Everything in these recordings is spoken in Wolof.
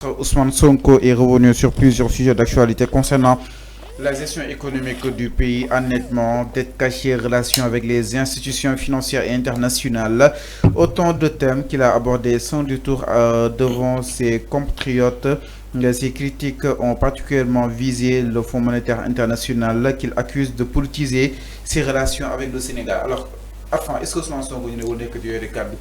Ousmane Sonko est revenu sur plusieurs sujets d'actualité concernant la gestion économique du pays, endettement, dette cachée, relations avec les institutions financières et internationales. Autant de thèmes qu'il a abordés sans détour devant ses compatriotes. Ces critiques ont particulièrement visé le Fonds monétaire international qu'il accuse de politiser ses relations avec le Sénégal. Alors, enfin, est-ce que Ousmane Sonko n'est que du cadre de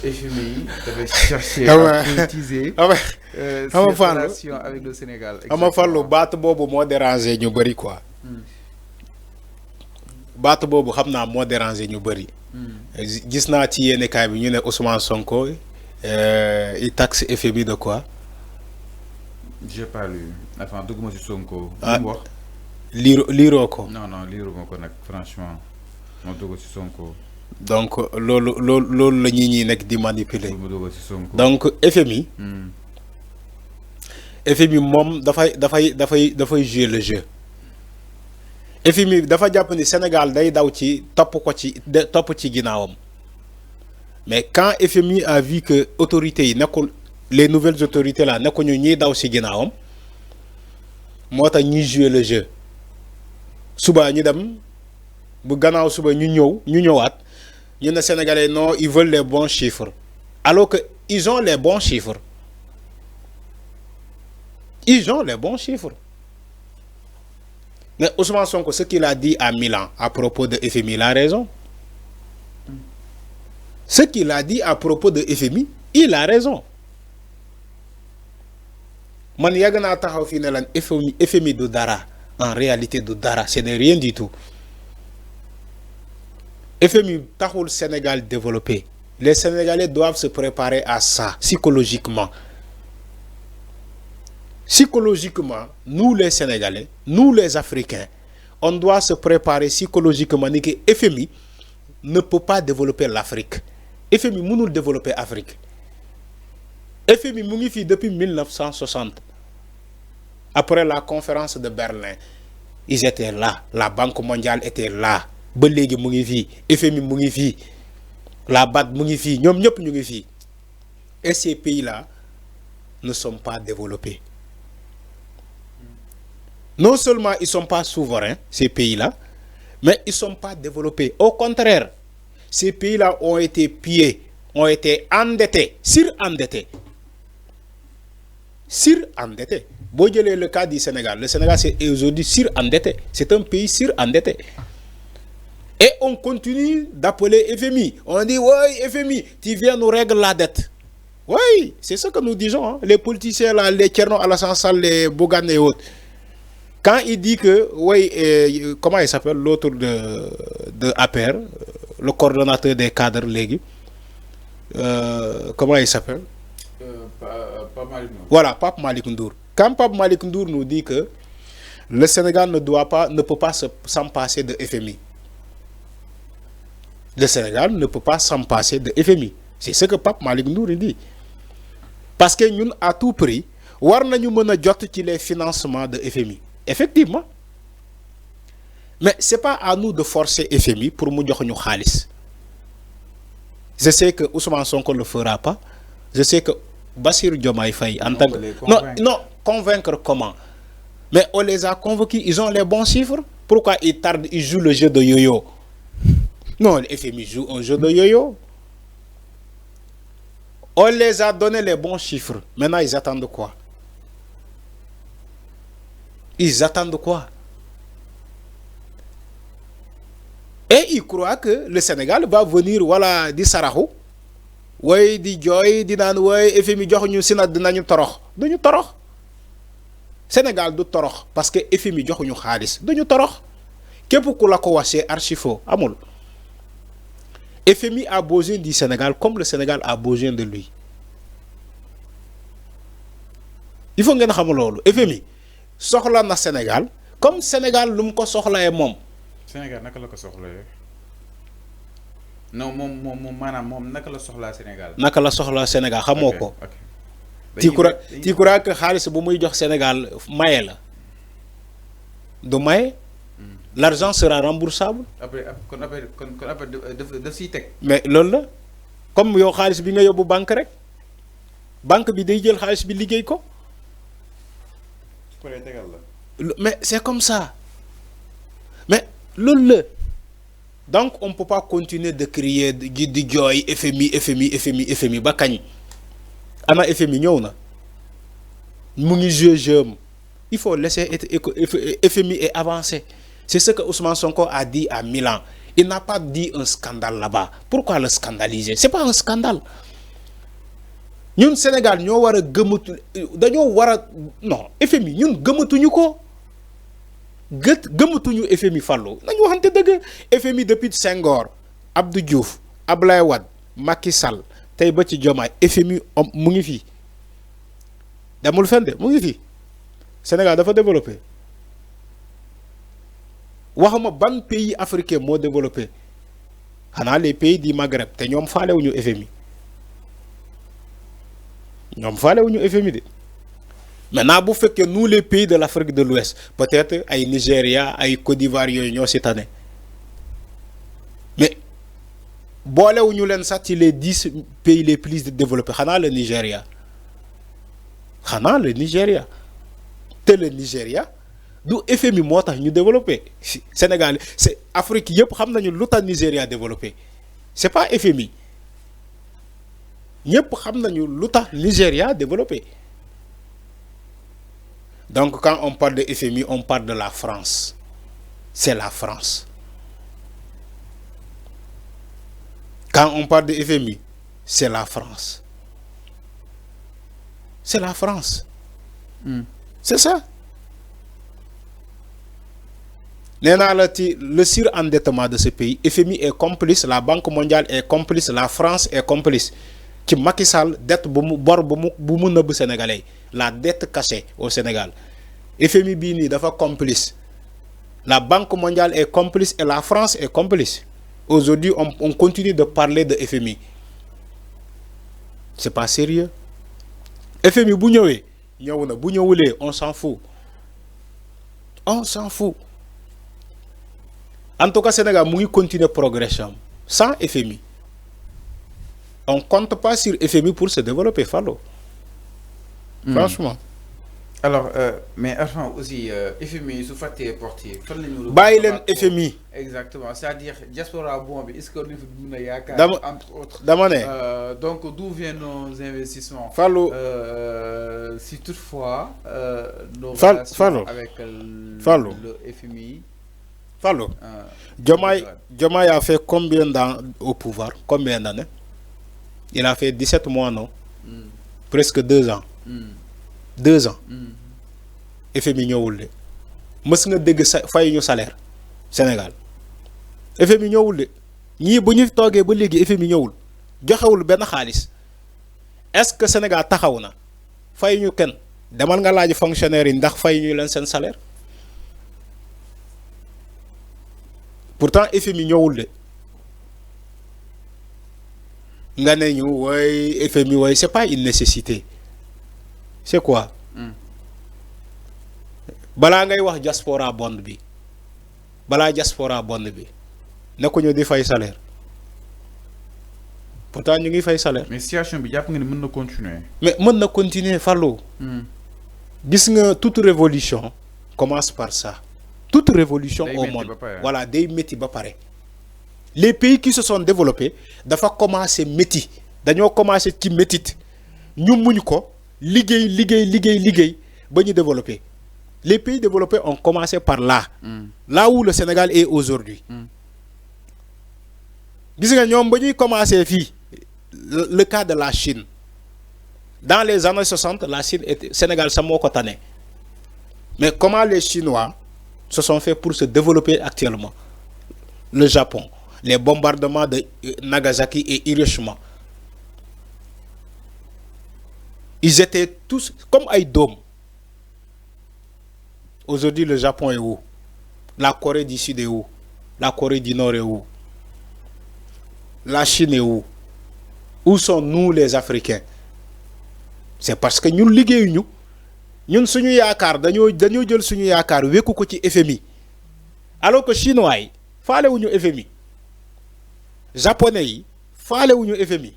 FMI devait chercher à politiser ses relations avec le Sénégal. Ama fallu baat boobu moo déranger ñu bëri quoi. baat boobu xam naa moo déranger ñu bëri. gis naa ci yenn kaay bi ñu ne Ousmane Sonko il taxe FMI de quoi. J'ai pas lu. Enfin dugguma ci Sonko. ah liiroo ko. non liiruma ko nag franchement ma dugg ci Sonko. donc loolu la ñuy nekk di manipuler. donc FMI. FMI moom dafay jouer le jeu. FMI dafa jàpp ni Sénégal day daw ci topp ci ginnaawam mais quand FMI a vu que autorités yi nekkul les nouvelles autorités là nekkuñu ñuy daw ci ginnaawam moo tax ñuy jouer le jeu suba ñu dem bu gannaaw suba ñu ñëwaat. ñu ne Sénégalais non ils veulent les bons chiffres alors que ils ont les bons chiffres mais Ousmane Sonko ce qu'il a dit à Milan à propos de FMI il a raison ce qu'il a dit à propos de FMI il a raison man yàgg naa taxaw fii ne lan FMI du dara en réalité du dara c'est de rien du tout. FMI taxul Sénégal développé les Sénégalais doivent se préparer à ça psychologiquement nous les Sénégalais nous les Africains on doit se préparer psychologiquement ni que FMI ne peut pas développer l'Afrique FMI mënul développer Afrique FMI mu ngi fi depuis 1960 après la conférence de Berlin ils étaient là la Banque mondiale était là. ba léegi mu ngi fii FMI mu ngi fii la BAD mu ngi fii ñoom ñëpp ñu ngi fii et ces pays-là ne sont pas développés non seulement ils sont pas souverains ces pays-là mais ils sont pas développés au contraire ces pays-là ont été pillés ont été endettés surendettés boo jëlee le cas du Sénégal le Sénégal c'est aujourd'hui surendetté c'est un pays surendetté. Et on continue d'appeler FMI. On dit, oui, FMI, tu viens nous régler la dette. Oui, c'est ce que nous disons. Hein. Les politiciens, là, les Tcherno Alassane Sall, les Bougane et autres. Quand il dit que, oui, comment il s'appelle, l'autre de APR, le coordonnateur des cadres légui, comment il s'appelle Pape Malick Ndour. Voilà, Pape Malick Ndour. Quand Pape Malick Ndour nous dit que le Sénégal ne peut pas s'en passer de FMI. Le Sénégal ne peut pas s'en passer de FMI. C'est ce que Pape Malick Ndour dit. Parce que nous, à tout prix, war nañu mëna jot ci les financements de FMI. Effectivement. Mais c'est pas à nous de forcer FMI pour mu jox ñu xaliss. Je sais que Ousmane Sonko ne le fera pas. Je sais que Bassirou Diomaye Faye en tant que non, convaincre comment? Mais on les a convaincus, ils ont les bons chiffres. Pourquoi ils tardent, ils jouent le jeu de yo-yo? Non, le FMI joue un jeu de yo-yo. On les a donné les bons chiffres. Maintenant, ils attendent quoi? Ils attendent quoi? Et ils croient que le Sénégal va venir, voilà, di saraxu. Way di joy di nan way FMI jox ñu sinat dinañu torox. Duñu torox. Sénégal du torox parce que FMI jox ñu xaalis. Duñu torox. Képp ku la ko waxé archi faux amul. FMI a besoin du Sénégal comme le Sénégal a besoin de lui. Il faut ngeen xam lolu. FMI soxla na Sénégal comme Sénégal lu mu ko soxlaé mom. Sénégal naka la ko soxlaé? Non manam naka la soxla Sénégal. Naka la soxla Sénégal xamoko. Tu crois que xaliss bu muy jox Sénégal maye la. Du maye. L'argent sera remboursable. Après mais loolu la comme yow xaalis bi nga yóbbu banque rek banque bi day jël xaalis bi liggéey ko. Mais c'est comme ça. Mais le donc on peut pas continuer de crier di jooy FMI ba kañ ana FMI ñëw na mu ngi jouer jeu. Il faut laisser FMI et avancer. C'est ce que Ousmane Sonko a dit à Milan. Il n'a pas dit un scandale là-bas. Pourquoi le scandaliser? C'est pas un scandale. Ñun Sénégal ñoo war a gëmatu dañoo war a non FMI ñun gëmatuñu ko gëmatuñu FMI Fallou nañu waxante dëgg. FMI depuis Senghor Abdou Diouf Ablaye Wade Macky Sall tey ba ci Diomaye FMI mu ngi fi demul fenn de mu ngi fi. Sénégal dafa développé waxuma ban pays africain moo développé xanaa les pays du Maghreb te ñoom faalewuñu FMI ñoom faalewuñu FMI de maintenant bu fekkee nous les pays de l'Afrique de l'Ouest peut-être ay Nigeria ay Côte d'Ivoire yooyu ñoo si tane mais boolewuñu leen sax ci les 10 pays les plus développés xanaa le Nigeria le Nigeria du FMI moo tax ñu développé Sénégal c'est Afrique yëpp xam nañu lu tax Nigeria développé c'est pas FMI ñëpp xam nañu lu tax Nigeria développé. Donc quand on parle de FMI on parle de la France. C'est la France. Quand on parle de FMI c'est la France. C'est la France. C'est ça. Le surendettement de ce pays, FMI est complice, la Banque mondiale est complice, la France est complice. Qui Macky Sall dette bu sénégalais, la dette cachée au Sénégal. FMI bini dafa complice. La Banque mondiale est complice et la France est complice. Aujourd'hui, on continue de parler de FMI. C'est pas sérieux. FMI bu ñëwé ñëw na bu ñëwulé on s'en fout. On s'en fout. En tout cas Sénégal mu ngi continuer progression sans FMI. On compte pas sur FMI pour se développer Fallou. Franchement. Alors mais enfin aussi FMI su fàttee portier fan lañu bàyyi leen FMI. Exactement, c'est-à-dire diaspora bon bi est-ce que ñu fi mën a yaakaar entre autres dama ne donc d'où viennent nos investissements Fallou si toutefois nos relations avec le FMI Fallou Diomaye a fait combien d'années au pouvoir? Combien d'années? Il a fait 17 mois non? Presque 2 ans. 2 ans. FMI ñëwul de mës nga dégg fay ñu salaire Sénégal FMI ñëwul de ñii bu ñu toogee ba léegi FMI ñëwul joxewul benn xaalis. Est-ce que Sénégal taxaw na fay ñu kenn demal nga laaj fonctionnaire yi ndax fay ñu leen seen salaire. Pourtant FMI ñëwul de nga ne ñu way FMI way c'est pas une nécessité. C'est quoi? Balaa ngay wax diaspora bond bi balaa diaspora bond bi nekku ñu di fay salaire pourtant ñu ngi fay salaire. Mais situation bi jàpp nga ni mën na continuer. Mais mën na continuer Fallou. Gis nga toute révolution commence par ça. Toute révolution au monde voilà day métti ba pare. Les pays qui se sont développés dafa commencer métti dañoo commencer ci métit ñu muñ ko liggéey ba ñu développer. Les pays développés ont commencé par là. Là où le Sénégal est aujourd'hui. Gis nga ñoom ba ñuy commencer fii le cas de la Chine. Dans les années 60, la Chine était Sénégal sa moo ko tane. Mais comment les Chinois se sont fait pour se développer actuellement? Le Japon, les bombardements de Nagasaki et Hiroshima. Ils étaient tous comme ay dômes. Aujourd'hui, le Japon est où? La Corée du Sud est où? La Corée du Nord est où? La Chine est où? Où sont nous les Africains? C'est parce que ñun liggéeyuñu ñun suñu yaakaar dañoo jël suñu yaakaar wékku ko ci FMI alors que chinois yi faalewuñu FMI japonais yi faalewuñu FMI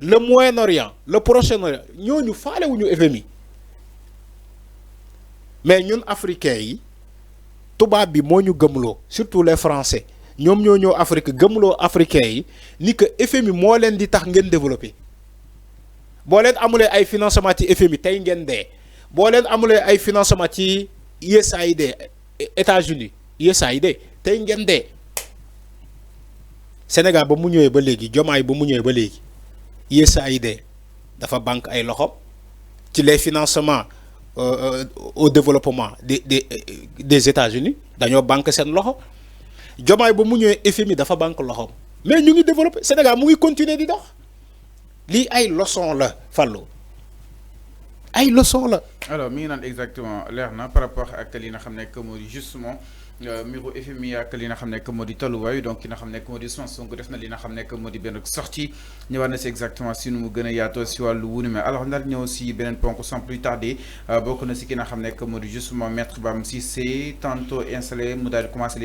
le Moyen-Orient le Proche-Orient ñooñu faalewuñu FMI mais ñun africains yi tubaab bi moo ñu gëmloo surtout les Français ñoom ñoo ñëw Afrique gëmloo africains yi ni que FMI moo leen di tax ngeen développer boo leen amulee ay financement ci FMI tey ngeen dee boo leen amulee ay financement ci USAID États-Unis USAID tey ngeen dee Sénégal ba mu ñëwee ba léegi Diomaye ba mu ñëwee ba léegi USAID dafa banque ay loxo ci les financements au développement des États-Unis dañoo banque seen loxo Diomaye ba mu ñëwee FMI dafa banque loxo mais ñu ngi développé Sénégal mu ngi continuer di dox lii ay leçon la Fallou ay leçon la. alors mi ngi naan exactement leer na par rapport ak li nga xam ne que moo di justement mbiru FMI ak li nga xam ne que moo di tolluwaay donc ki nga xam ne que moo di Ousmane Sonko def na li nga xam ne que moo di benn sortie ñëwaat na si exactement si nu mu gën a yaatoo si wàllu wunu mais alors ndax ñëw si beneen ponk sans plus tarder bokk na si ki nga xam ne que moo di justement maître Bamba Cissé tantôt installé mu daal di commencé